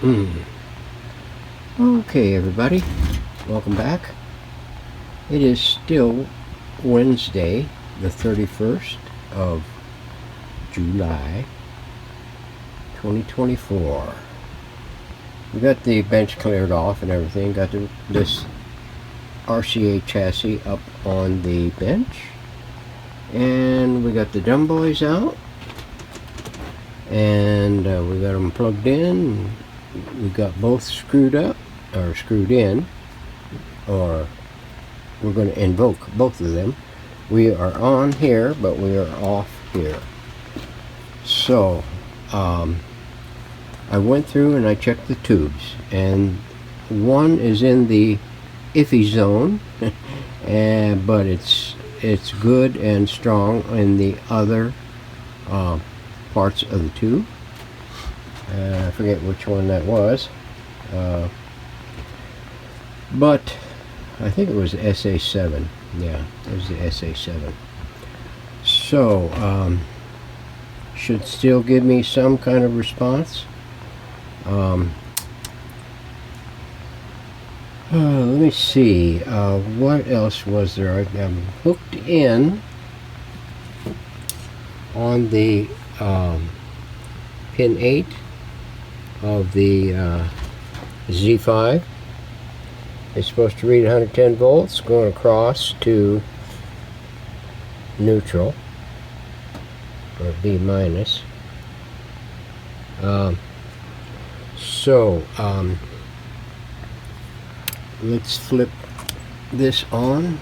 Okay, everybody, welcome back. It is still Wednesday, the 31st of July, 2024. We got the bench cleared off and everything. Got this RCA chassis up on the bench, and we got the dumb boys out, and we got them plugged in. We got both screwed up, or screwed in, or we're going to invoke both of them. We are on here, but we are off here. So I went through and I checked the tubes, and one is in the iffy zone, but it's good and strong in the other parts of the tube. I forget which one that was, but I think it was SA7. Yeah, it was the SA7. So should still give me some kind of response. Let me see, what else was there? I'm hooked in on the pin 8 of the Z5. It's supposed to read 110 volts going across to neutral, or B minus. Let's flip this on.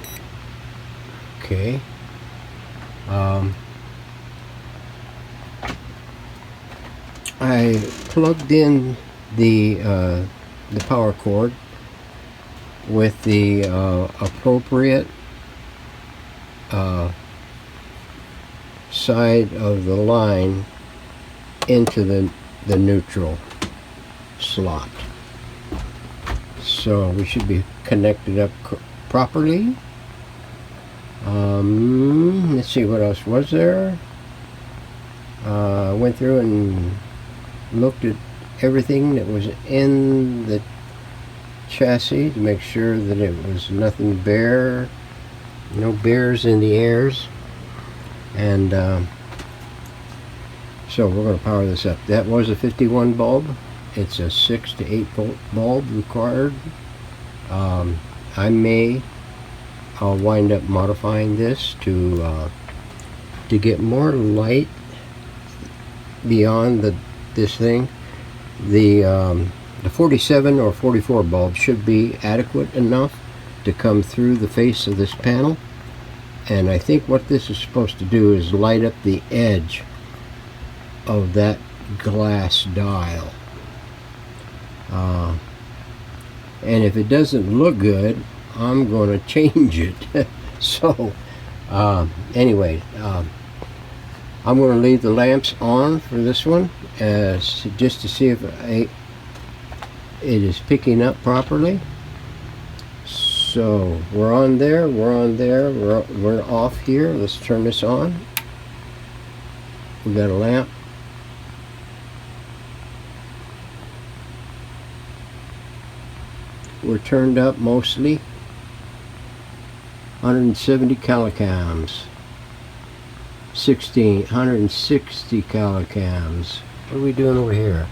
Okay. I plugged in the power cord with the appropriate side of the line into the neutral slot. So we should be connected up properly. Let's see, what else was there. I went through and looked at everything that was in the chassis to make sure that it was nothing bare, no bears in the airs, and so we're going to power this up. That was a 51 bulb. It's a 6 to 8 volt bulb required. I may wind up modifying this to get more light beyond this thing. The 47 or 44 bulb should be adequate enough to come through the face of this panel, and I think what this is supposed to do is light up the edge of that glass dial. And if it doesn't look good, I'm going to change it. So anyway, I'm going to leave the lamps on for this one, just to see if it is picking up properly. So we're on there, we're off here. Let's turn this on. We got a lamp. We're turned up mostly. 170 kilocams. 160 kilocams. What are we doing over here?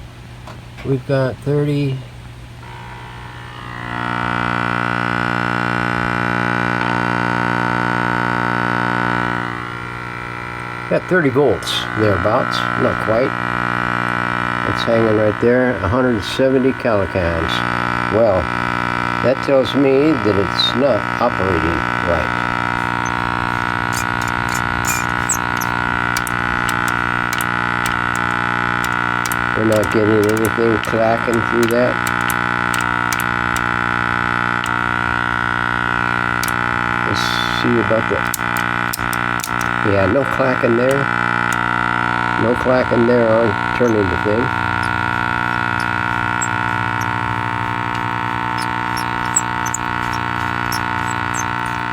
We've got 30. Got 30 volts thereabouts. Not quite. It's hanging right there. 170 kilocams. Well, that tells me that it's not operating right. We're not getting anything clacking through that. Let's see about that. Yeah, no clacking there. No clacking there on turning the thing.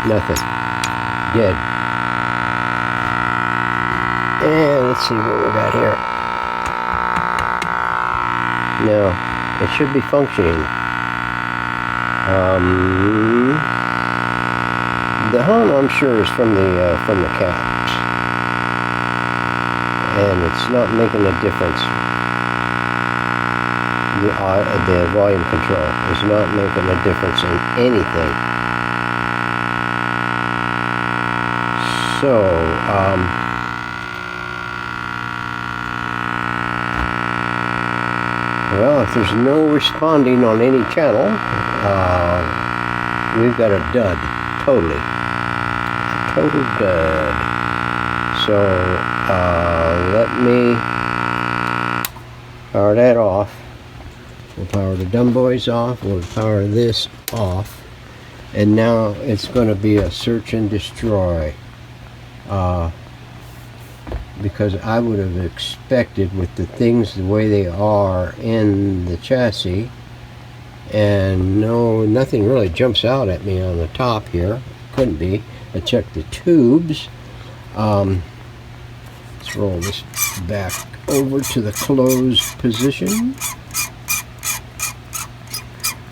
Nothing. Dead. And let's see what we got here. No. It should be functioning. The hum, I'm sure, is from the caps, and it's not making a difference. The volume control is not making a difference in anything. So, well, if there's no responding on any channel, we've got a dud, totally. A total dud. So, let me power that off. We'll power the dumb boys off. We'll power this off. And now it's going to be a search and destroy. Because I would have expected, with the things the way they are in the chassis, and no, nothing really jumps out at me on the top here. Couldn't be. I checked the tubes. Let's roll this back over to the closed position.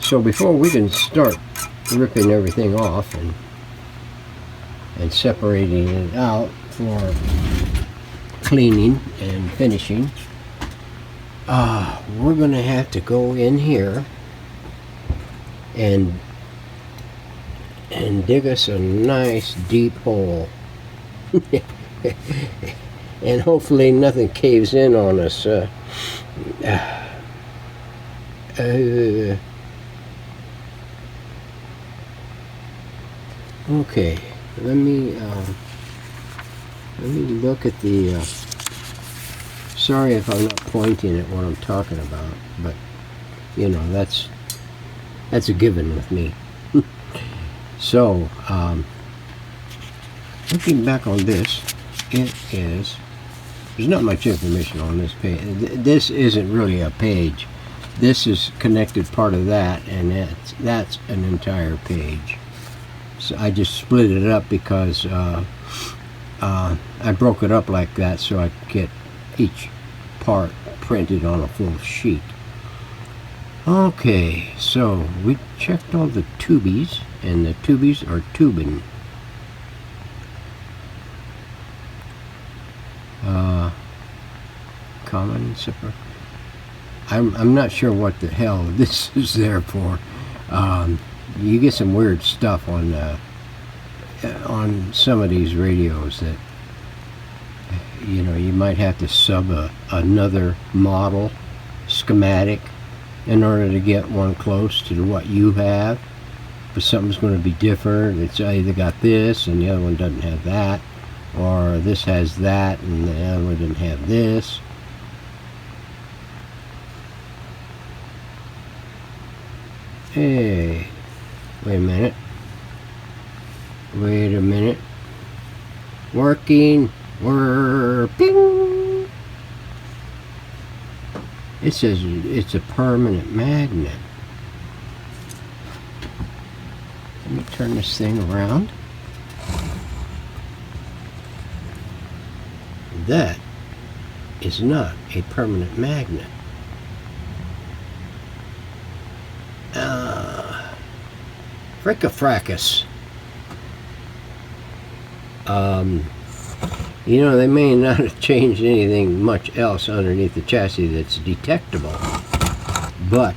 So before we can start ripping everything off and separating it out for cleaning and finishing, we're going to have to go in here and dig us a nice deep hole. And hopefully nothing caves in on us. Okay, let me look at the, sorry if I'm not pointing at what I'm talking about, but, you know, that's a given with me. So, looking back on this, there's not much information on this page. This isn't really a page. This is connected part of that, and that's an entire page. So I just split it up because I broke it up like that so I could get each part printed on a full sheet. Okay, so we checked all the tubies, and the tubies are tubing. Common, separate. I'm not sure what the hell this is there for. You get some weird stuff on some of these radios that, you know, you might have to sub another model schematic in order to get one close to what you have, but something's going to be different. It's either got this and the other one doesn't have that, or this has that and the other one didn't have this. Hey, wait a minute. Working. Ping. It says it's a permanent magnet. Let me turn this thing around. That is not a permanent magnet. Fricka-frackus. You know, they may not have changed anything much else underneath the chassis that's detectable, but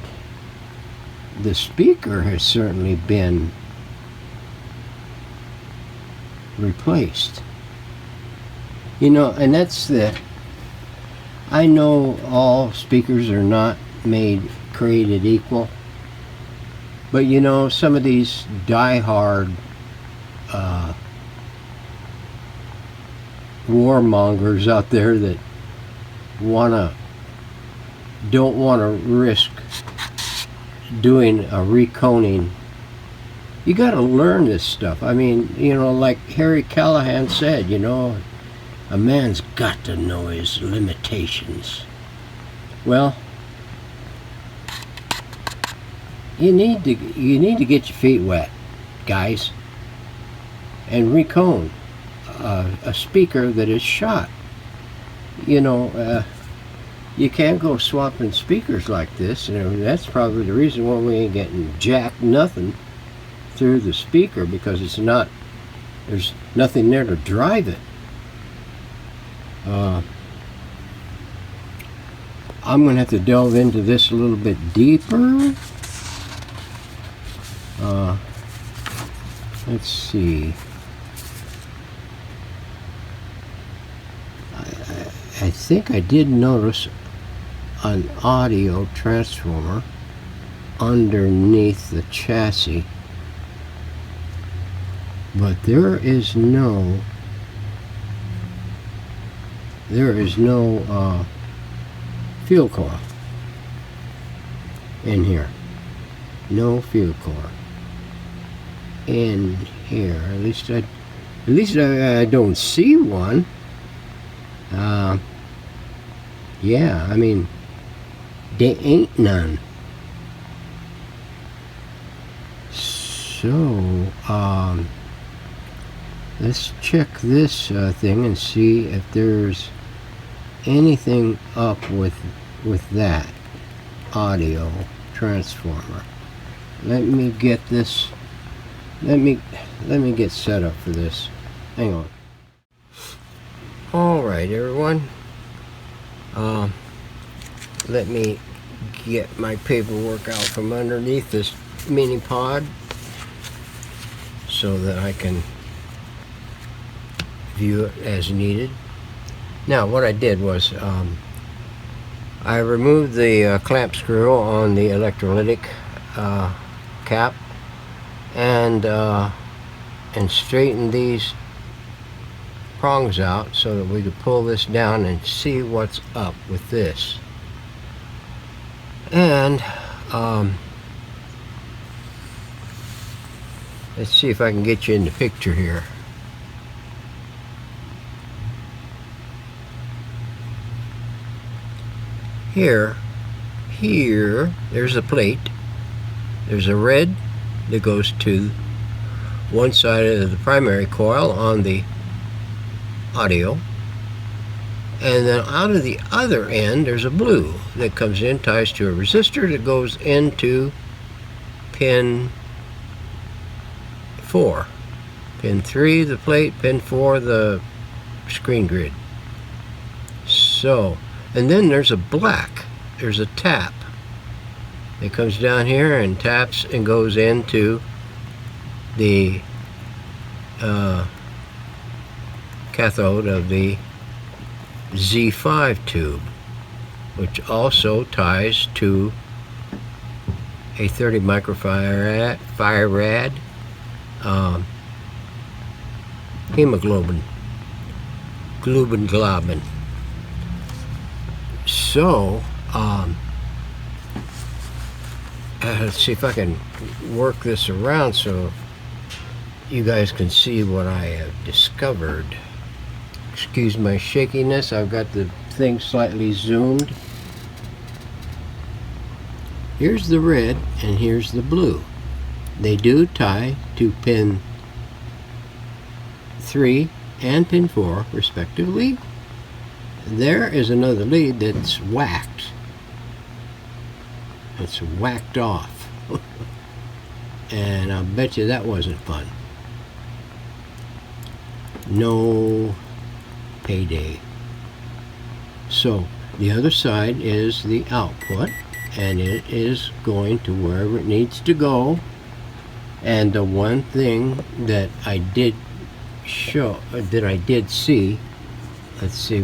the speaker has certainly been replaced. You know, and that's I know all speakers are not created equal, but you know, some of these die-hard warmongers out there that don't want to risk doing a reconing. You got to learn this stuff. I mean, you know, like Harry Callahan said, you know, a man's got to know his limitations. Well, you need to get your feet wet, guys, and recone a speaker that is shot. You know, you can't go swapping speakers like this, and that's probably the reason why we ain't getting jack nothing through the speaker, because it's not, there's nothing there to drive it. I'm gonna have to delve into this a little bit deeper. Let's see. I think I did notice an audio transformer underneath the chassis, but there is no fuel coil in here. No fuel coil in here. At least I don't see one. Yeah, I mean, there ain't none. So, let's check this thing and see if there's anything up with that audio transformer. Let me get this. Let me get set up for this. Hang on. All right, everyone. Let me get my paperwork out from underneath this mini pod so that I can view it as needed. Now, what I did was I removed the clamp screw on the electrolytic cap and straightened these prongs out so that we could pull this down and see what's up with this. And let's see if I can get you in the picture here. Here, there's a plate. There's a red that goes to one side of the primary coil on the audio, and then out of the other end there's a blue that comes in, ties to a resistor that goes into pin 4. Pin 3 the plate, pin 4 the screen grid. So, and then there's a black, there's a tap. It comes down here and taps and goes into the cathode of the Z5 tube, which also ties to a 30 microfarad hemoglobin. Globin. So, let's see if I can work this around so you guys can see what I have discovered. Excuse my shakiness, I've got the thing slightly zoomed. Here's the red and here's the blue. They do tie to pin 3 and pin 4 respectively. There is another lead that's whacked. It's whacked off. And I'll bet you that wasn't fun. No payday. So the other side is the output, and it is going to wherever it needs to go. And the one thing that I did show, that I did see, let's see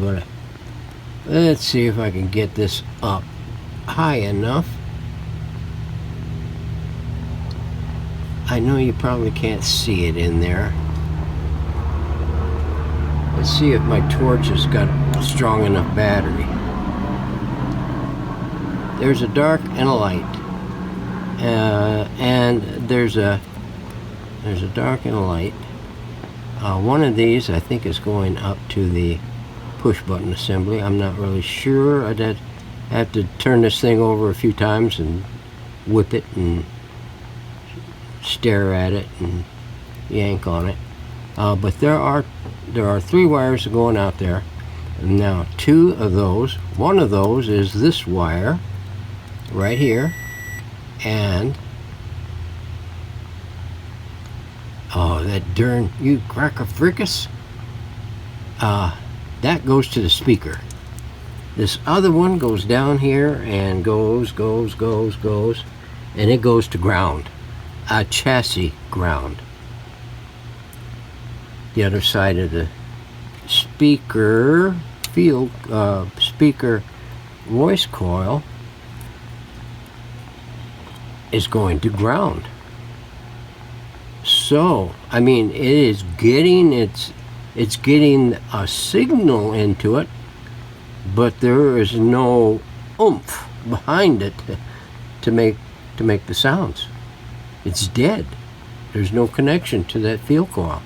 if I can get this up high enough. I know you probably can't see it in there. Let's see if my torch has got a strong enough battery. There's a dark and a light, and there's a dark and a light. One of these I think is going up to the push button assembly. I'm not really sure. I'd have to turn this thing over a few times and whip it and stare at it and yank on it. But there are 3 wires going out there, Now, two of those, one of those is this wire right here, and oh, that darn, you cracker frickus, that goes to the speaker. This other one goes down here and goes, and it goes to ground, a chassis ground. The other side of the speaker field, speaker voice coil is going to ground. So, I mean, it is getting it's getting a signal into it, but there is no oomph behind it to make the sounds. It's dead. There's no connection to that field coil.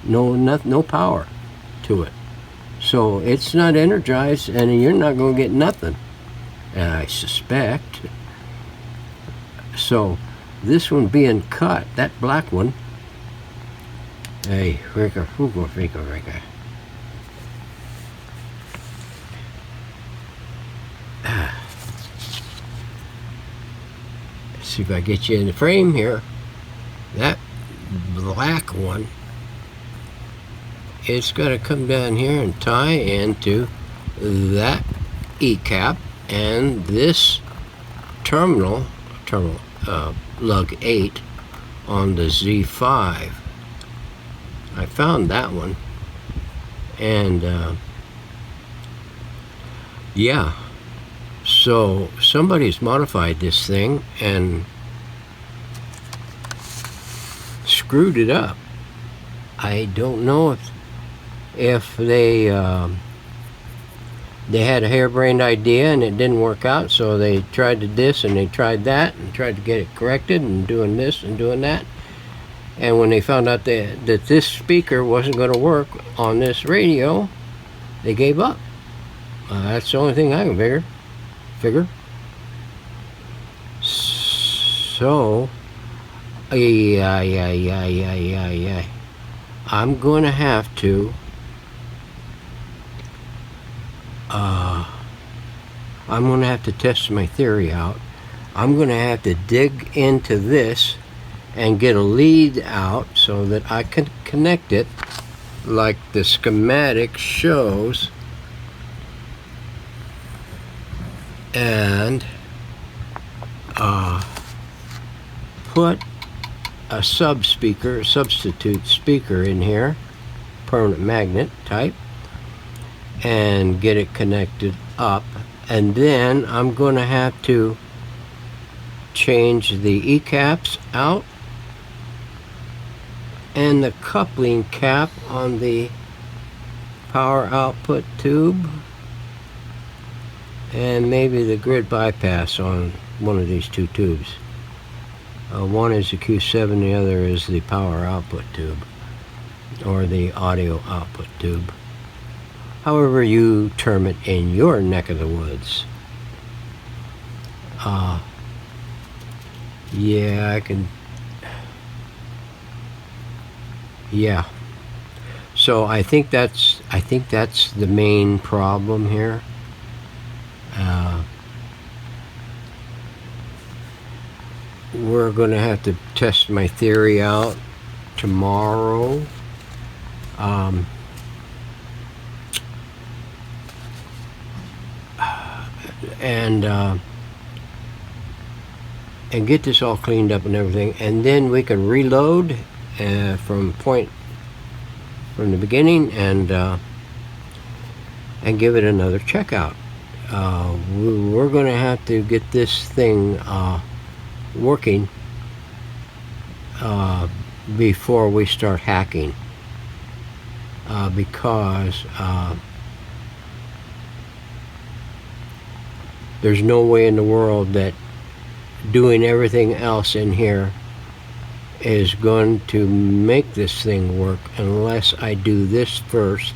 No power to it. So it's not energized, and you're not going to get nothing, I suspect. So this one being cut, that black one, hey, Rika. See if I get you in the frame here. That black one, it's going to come down here and tie into that E-cap and this terminal lug 8 on the Z5. I found that one, and yeah, so somebody's modified this thing and screwed it up. I don't know if they had a harebrained idea and it didn't work out, so they tried this and they tried that and tried to get it corrected and doing this and doing that. And when they found out that this speaker wasn't going to work on this radio, they gave up. That's the only thing I can figure. So, yeah. I'm going to have to test my theory out. I'm going to have to dig into this and get a lead out so that I can connect it like the schematic shows, and put a substitute speaker in here, permanent magnet type, and get it connected up. And then I'm going to have to change the E-caps out and the coupling cap on the power output tube, and maybe the grid bypass on one of these two tubes. One is the Q7, the other is the power output tube, or the audio output tube, however you term it in your neck of the woods. Yeah, I can. Yeah. So I think that's the main problem here. We're going to have to test my theory out tomorrow. And get this all cleaned up and everything, and then we can reload from the beginning and give it another checkout. We're going to have to get this thing working before we start hacking, because there's no way in the world that doing everything else in here is going to make this thing work unless I do this first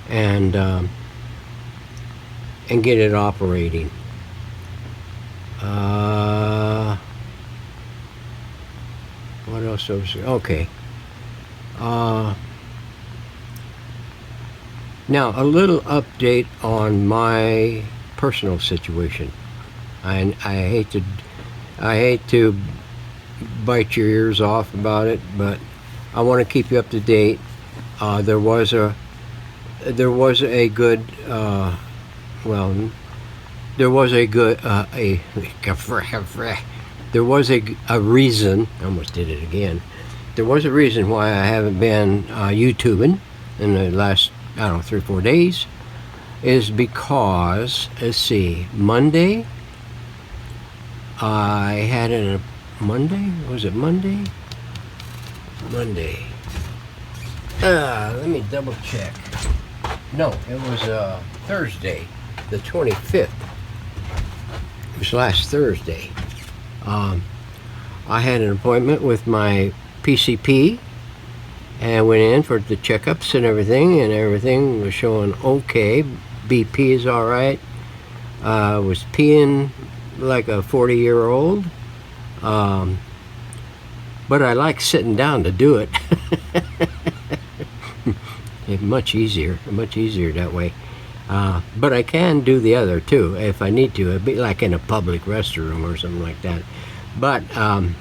and get it operating. What else was there? Okay. Now, a little update on my personal situation. I hate to bite your ears off about it, but I want to keep you up to date. There was a good well, there was a good there was a reason. I almost did it again. There was a reason why I haven't been YouTubing in the last, I don't know, 3 or 4 days. Is because, let's see, Monday I had a Monday. Was it Monday? Monday. Let me double check. No, it was Thursday, the 25th. It was last Thursday. I had an appointment with my PCP and went in for the checkups and everything was showing okay. BP is all right. Was peeing like a 40-year-old. But I like sitting down to do it. It's much easier that way. But I can do the other too if I need to. It'd be like in a public restroom or something like that. But I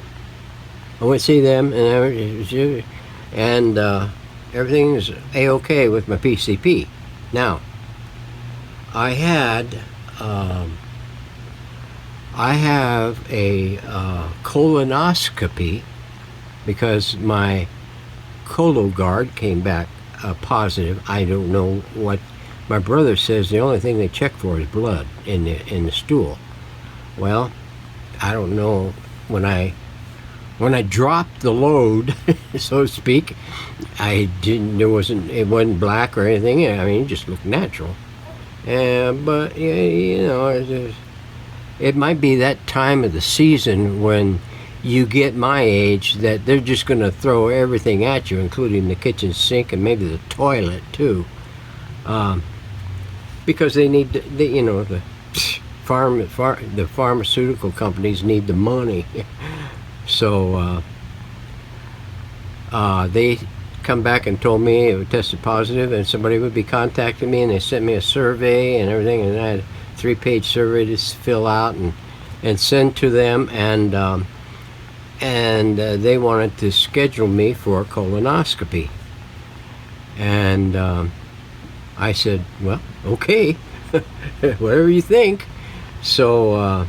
went to see them, and everything's a-okay with my PCP. Now, I have a colonoscopy because my Cologuard came back positive. I don't know what. My brother says the only thing they check for is blood in the stool. Well, I don't know. When I dropped the load, so to speak, it wasn't black or anything. I mean, it just looked natural. But it might be that time of the season when you get my age that they're just going to throw everything at you, including the kitchen sink and maybe the toilet too, because they need the pharmaceutical companies need the money. So they come back and told me it tested positive and somebody would be contacting me, and they sent me a survey and everything, and I had a 3-page survey to fill out and send to them, and they wanted to schedule me for a colonoscopy. And I said, well, okay, whatever you think. So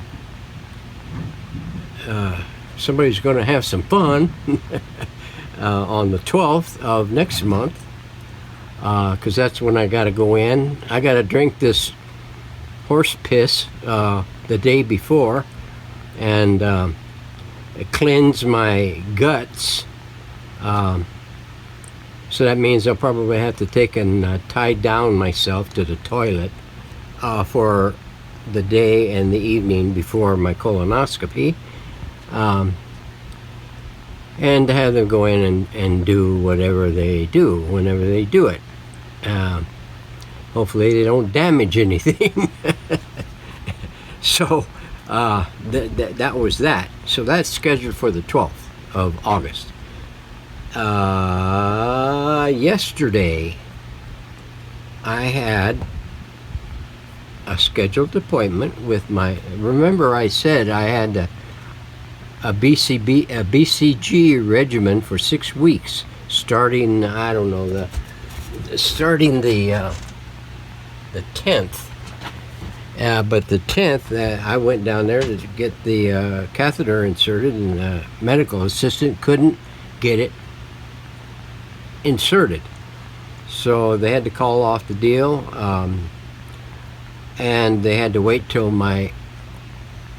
somebody's going to have some fun on the 12th of next month, because that's when I got to go in. I got to drink this horse piss the day before and cleanse my guts. So that means I'll probably have to take and tie down myself to the toilet for the day and the evening before my colonoscopy, and to have them go in and do whatever they do whenever they do it. Hopefully they don't damage anything. So that was that. So that's scheduled for the 12th of August. Yesterday I had a scheduled appointment with my, remember I said I had a BCG regimen for 6 weeks, starting, I don't know, starting the 10th. But the 10th, I went down there to get the catheter inserted, and the medical assistant couldn't get it inserted. So they had to call off the deal, and they had to wait till my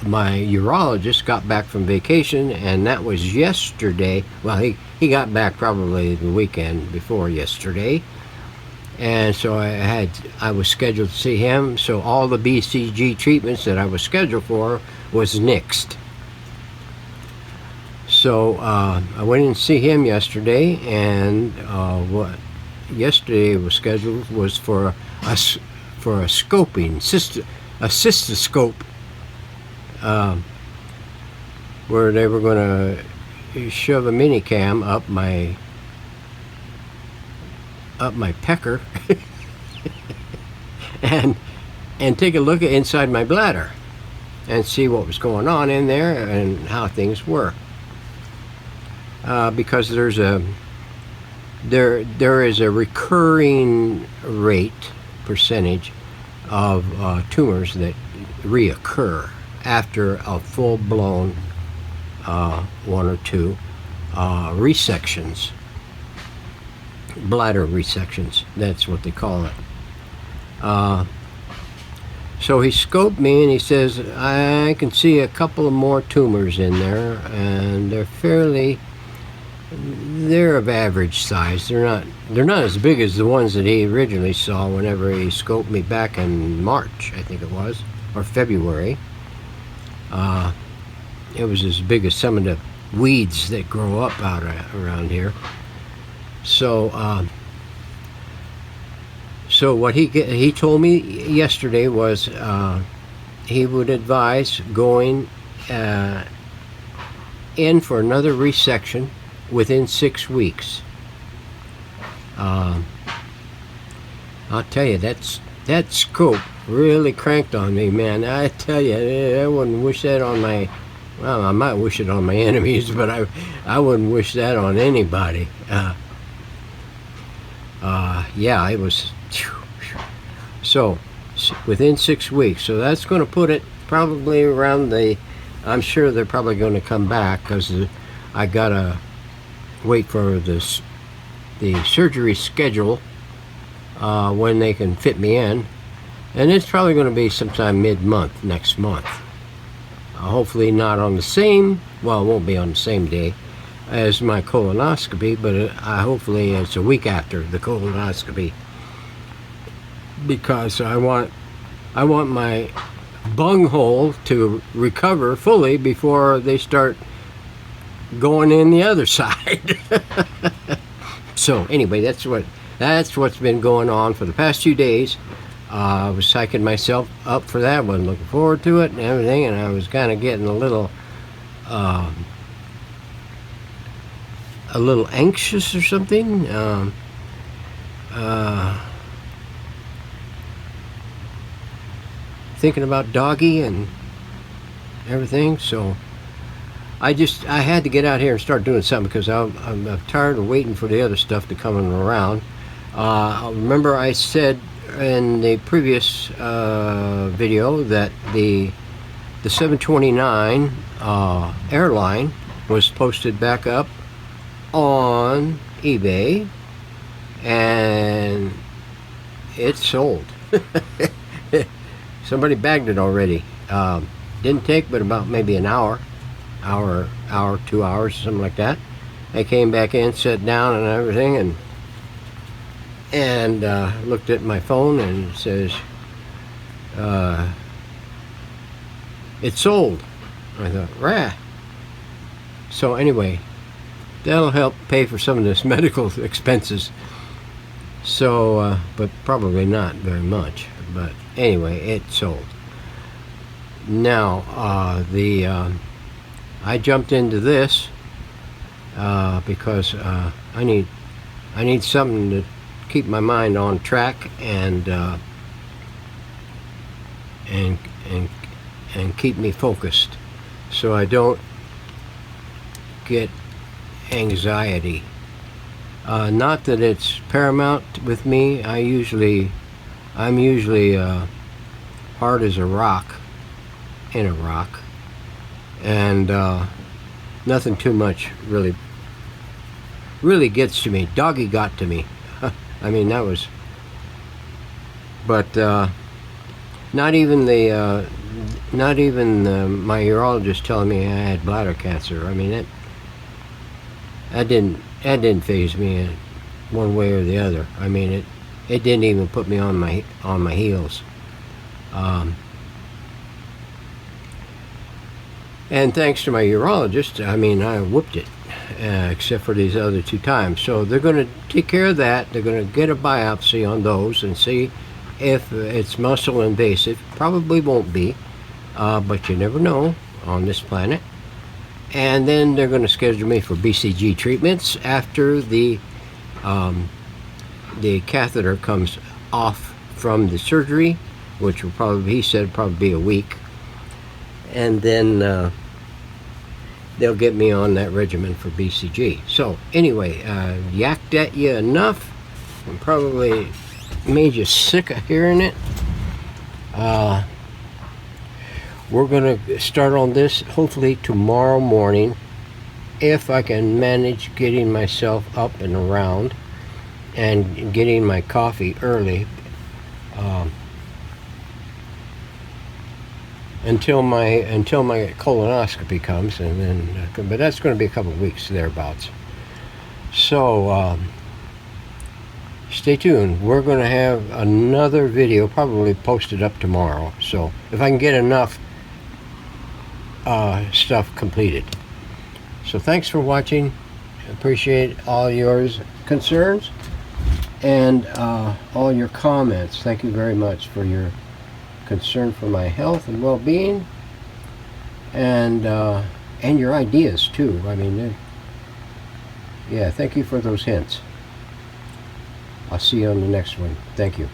urologist got back from vacation, and that was yesterday. Well, he got back probably the weekend before yesterday. And so I was scheduled to see him. So all the BCG treatments that I was scheduled for was nixed. So I went in to see him yesterday, and what yesterday was scheduled was for a scoping, a cystoscope, where they were going to shove a mini cam up my pecker and take a look at inside my bladder and see what was going on in there and how things were. Because there is a recurring percentage of tumors that reoccur after a full-blown one or two resections, bladder resections. That's what they call it. So he scoped me and he says, I can see a couple of more tumors in there, and they're of average size. They're not as big as the ones that he originally saw whenever he scoped me back in March, I think it was, or February. It was as big as some of the weeds that grow up out around here. So what he told me yesterday was he would advise going in for another resection within 6 weeks. I'll tell you, that scope really cranked on me, man. I tell you, I wouldn't wish that on my, well, I might wish it on my enemies, but I wouldn't wish that on anybody. Yeah, it was, so within 6 weeks. So that's going to put it probably around I'm sure they're probably going to come back, because I gotta wait for the surgery schedule when they can fit me in, and it's probably going to be sometime mid-month next month. Hopefully not on the same, well, it won't be on the same day as my colonoscopy, but hopefully it's a week after the colonoscopy, because I want my bunghole to recover fully before they start going in the other side. So anyway, that's what's been going on for the past 2 days. I was psyching myself up for that, wasn't looking forward to it and everything, and I was kind of getting a little anxious or something. Thinking about Doggy and everything, so I had to get out here and start doing something, because I'm tired of waiting for the other stuff to come around. Remember I said in the previous video that the 729 airline was posted back up on eBay, and it's sold. Somebody bagged it already. Didn't take but about maybe an hour, 2 hours, something like that. I came back in, sat down and everything, and looked at my phone, and it says it's sold. I thought, rah. So anyway, that'll help pay for some of this medical expenses. So but probably not very much. But anyway, it's sold. Now I jumped into this because I need something to keep my mind on track and keep me focused, so I don't get anxiety. Not that it's paramount with me. I'm usually hard as a rock in a rock, and nothing too much really gets to me. Doggy got to me. I mean, that was, but not even my urologist telling me I had bladder cancer. I mean, that didn't faze me in one way or the other. I mean, it didn't even put me on my heels. And thanks to my urologist, I mean, I whooped it, except for these other 2 times. So they're going to take care of that. They're going to get a biopsy on those and see if it's muscle invasive. Probably won't be, but you never know on this planet. And then they're going to schedule me for BCG treatments after the catheter comes off from the surgery, which will probably, he said, probably be a week. And then they'll get me on that regimen for BCG. So anyway, yacked at you enough, and probably made you sick of hearing it. We're going to start on this hopefully tomorrow morning, if I can manage getting myself up and around and getting my coffee early, until my colonoscopy comes, and then but that's going to be a couple of weeks thereabouts. So stay tuned. We're going to have another video probably posted up tomorrow, so if I can get enough stuff completed. So thanks for watching. Appreciate all yours concerns and all your comments. Thank you very much for your concern for my health and well-being, and your ideas too. I mean, yeah, thank you for those hints. I'll see you on the next one. Thank you.